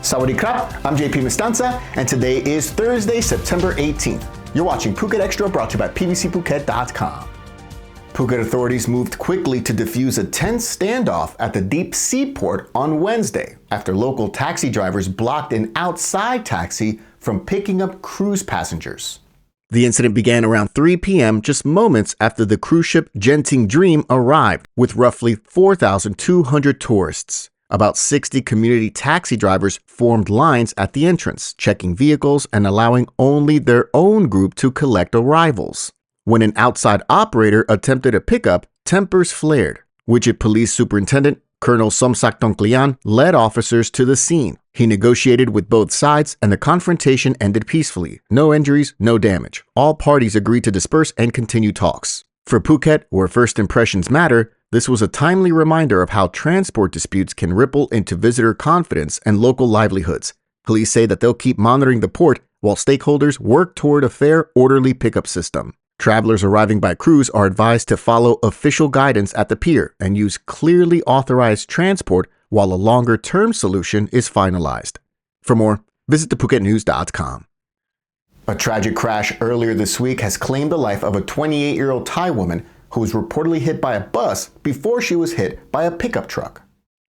Sawadee krap, I'm JP Mestanza, and today is Thursday, September 18th. You're watching Phuket Extra, brought to you by pbcphuket.com. Phuket authorities moved quickly to defuse a tense standoff at the Deep Sea Port on Wednesday after local taxi drivers blocked an outside taxi from picking up cruise passengers. The incident began around 3 p.m., just moments after the cruise ship Genting Dream arrived with roughly 4,200 tourists. About 60 community taxi drivers formed lines at the entrance, checking vehicles and allowing only their own group to collect arrivals. When an outside operator attempted a pickup, tempers flared. Wichita Police Superintendent Colonel Somsak Tongklian led officers to the scene. He negotiated with both sides and the confrontation ended peacefully. No injuries, no damage. All parties agreed to disperse and continue talks. For Phuket, where first impressions matter, this was a timely reminder of how transport disputes can ripple into visitor confidence and local livelihoods. Police say that they'll keep monitoring the port while stakeholders work toward a fair, orderly pickup system. Travelers arriving by cruise are advised to follow official guidance at the pier and use clearly authorized transport while a longer-term solution is finalized. For more, visit thephuketnews.com. A tragic crash earlier this week has claimed the life of a 28-year-old Thai woman who was reportedly hit by a bus before she was hit by a pickup truck.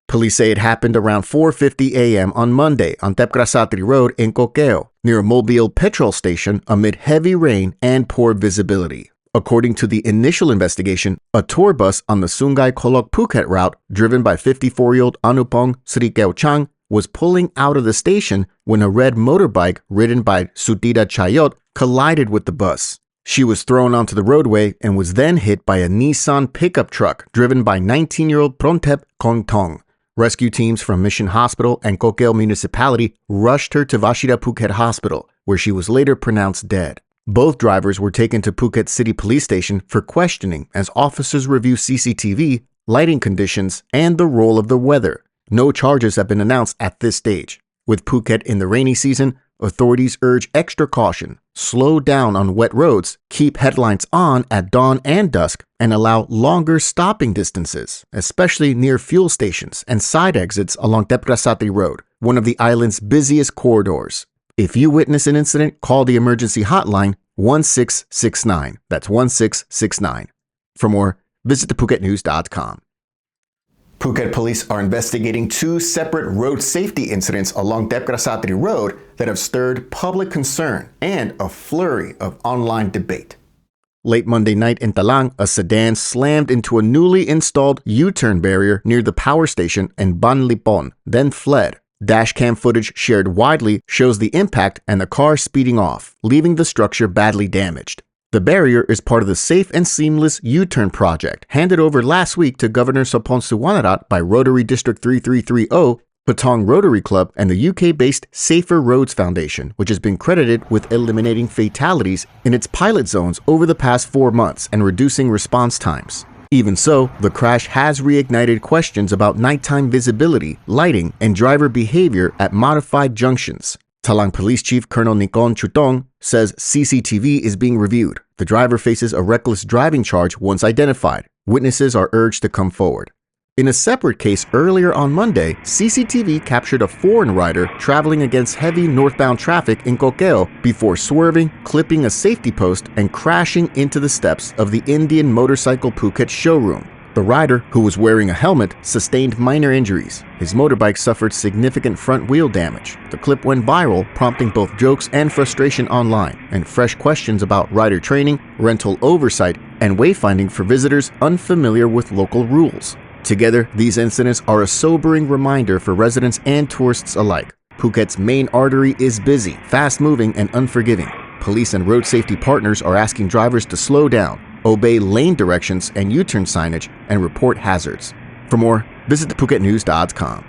Police say it happened around 4:50 a.m. on Monday on Thepkrassatri Road in Koh Keo, near a Mobile petrol station amid heavy rain and poor visibility. According to the initial investigation, a tour bus on the Sungai Kolok Phuket route, driven by 54-year-old Anupong Srikeo Chang, was pulling out of the station when a red motorbike ridden by Sudida Chayot collided with the bus. She was thrown onto the roadway and was then hit by a Nissan pickup truck driven by 19-year-old Prontep Kongtong. Rescue teams from Mission Hospital and Koh Keo Municipality rushed her to Vashida Phuket Hospital, where she was later pronounced dead. Both drivers were taken to Phuket City Police Station for questioning as officers review CCTV, lighting conditions, and the role of the weather. No charges have been announced at this stage. With Phuket in the rainy season, authorities urge extra caution, slow down on wet roads, keep headlights on at dawn and dusk, and allow longer stopping distances, especially near fuel stations and side exits along Thepkrassatri Road, one of the island's busiest corridors. If you witness an incident, call the emergency hotline 1669. That's 1669. For more, visit thephuketnews.com. Phuket police are investigating two separate road safety incidents along Thepkrassatri Road that have stirred public concern and a flurry of online debate. Late Monday night in Thalang, a sedan slammed into a newly installed U-turn barrier near the power station in Ban Lipon, then fled. Dashcam footage shared widely shows the impact and the car speeding off, leaving the structure badly damaged. The barrier is part of the Safe and Seamless U-Turn project, handed over last week to Governor Sopon Suwanarat by Rotary District 3330, Patong Rotary Club, and the UK-based Safer Roads Foundation, which has been credited with eliminating fatalities in its pilot zones over the past 4 months and reducing response times. Even so, the crash has reignited questions about nighttime visibility, lighting, and driver behavior at modified junctions. Thalang Police Chief Colonel Nikon Chutong says CCTV is being reviewed. The driver faces a reckless driving charge once identified. Witnesses are urged to come forward. In a separate case earlier on Monday, CCTV captured a foreign rider traveling against heavy northbound traffic in Koh Keo before swerving, clipping a safety post, and crashing into the steps of the Indian Motorcycle Phuket showroom. The rider, who was wearing a helmet, sustained minor injuries. His motorbike suffered significant front wheel damage. The clip went viral, prompting both jokes and frustration online, and fresh questions about rider training, rental oversight, and wayfinding for visitors unfamiliar with local rules. Together, these incidents are a sobering reminder for residents and tourists alike. Phuket's main artery is busy, fast-moving, and unforgiving. Police and road safety partners are asking drivers to slow down, obey lane directions and U-turn signage, and report hazards. For more, visit thephuketnews.com.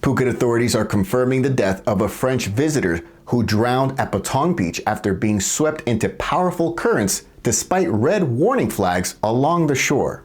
Phuket authorities are confirming the death of a French visitor who drowned at Patong Beach after being swept into powerful currents despite red warning flags along the shore.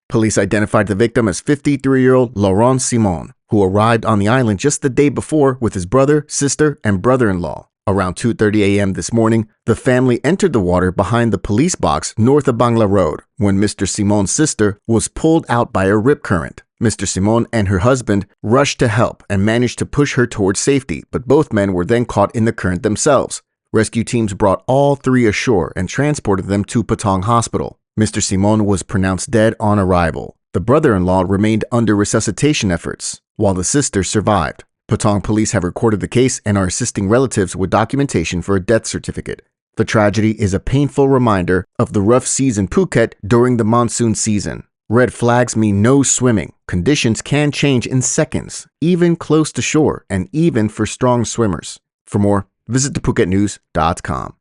Police identified the victim as 53-year-old Laurent Simon, who arrived on the island just the day before with his brother, sister, and brother-in-law. Around 2:30 a.m. this morning, the family entered the water behind the police box north of Bangla Road when Mr. Simon's sister was pulled out by a rip current. Mr. Simon and her husband rushed to help and managed to push her towards safety, but both men were then caught in the current themselves. Rescue teams brought all three ashore and transported them to Patong Hospital. Mr. Simon was pronounced dead on arrival. The brother-in-law remained under resuscitation efforts, while the sister survived. Patong police have recorded the case and are assisting relatives with documentation for a death certificate. The tragedy is a painful reminder of the rough seas in Phuket during the monsoon season. Red flags mean no swimming. Conditions can change in seconds, even close to shore, and even for strong swimmers. For more, visit thephuketnews.com.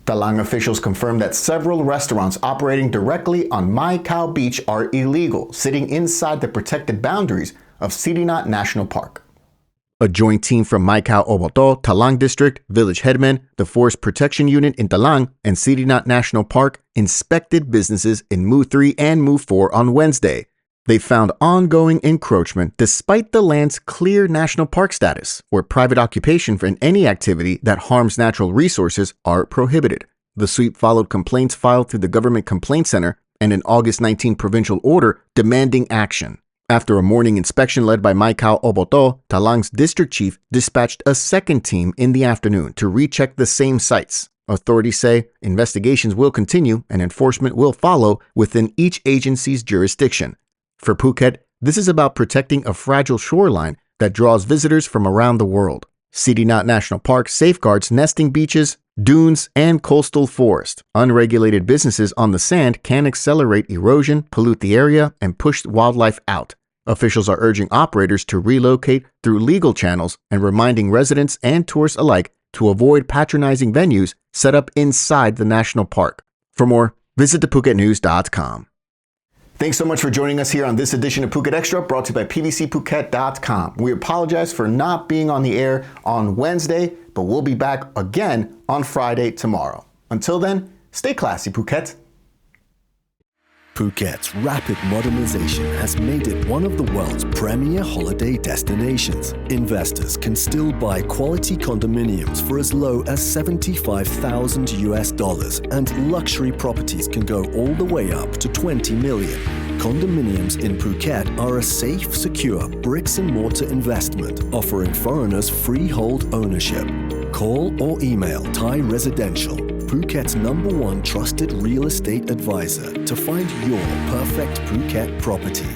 Thalang officials confirmed that several restaurants operating directly on Mai Khao Beach are illegal, sitting inside the protected boundaries of Sirinat National Park. A joint team from Mai Khao Oboto, Thalang District, Village Headman, the Forest Protection Unit in Thalang, and Sirinat National Park inspected businesses in Mu 3 and Mu 4 on Wednesday. They found ongoing encroachment despite the land's clear national park status, where private occupation for any activity that harms natural resources are prohibited. The sweep followed complaints filed through the Government Complaint Center and an August 19 provincial order demanding action. After a morning inspection led by Mai Khao Oboto, Thalang's district chief dispatched a second team in the afternoon to recheck the same sites. Authorities say investigations will continue and enforcement will follow within each agency's jurisdiction. For Phuket, this is about protecting a fragile shoreline that draws visitors from around the world. Sirinat National Park safeguards nesting beaches, dunes, and coastal forest. Unregulated businesses on the sand can accelerate erosion, pollute the area, and push wildlife out. Officials are urging operators to relocate through legal channels and reminding residents and tourists alike to avoid patronizing venues set up inside the national park. For more, visit thephuketnews.com. Thanks so much for joining us here on this edition of Phuket Extra, brought to you by pvcphuket.com. We apologize for not being on the air on Wednesday, but we'll be back again on Friday tomorrow. Until then, stay classy, Phuket. Phuket's rapid modernization has made it one of the world's premier holiday destinations. Investors can still buy quality condominiums for as low as $75,000, and luxury properties can go all the way up to $20 million. Condominiums in Phuket are a safe, secure bricks-and-mortar investment offering foreigners freehold ownership. Call or email Thai Residential, Phuket's #1 trusted real estate advisor, to find your perfect Phuket property.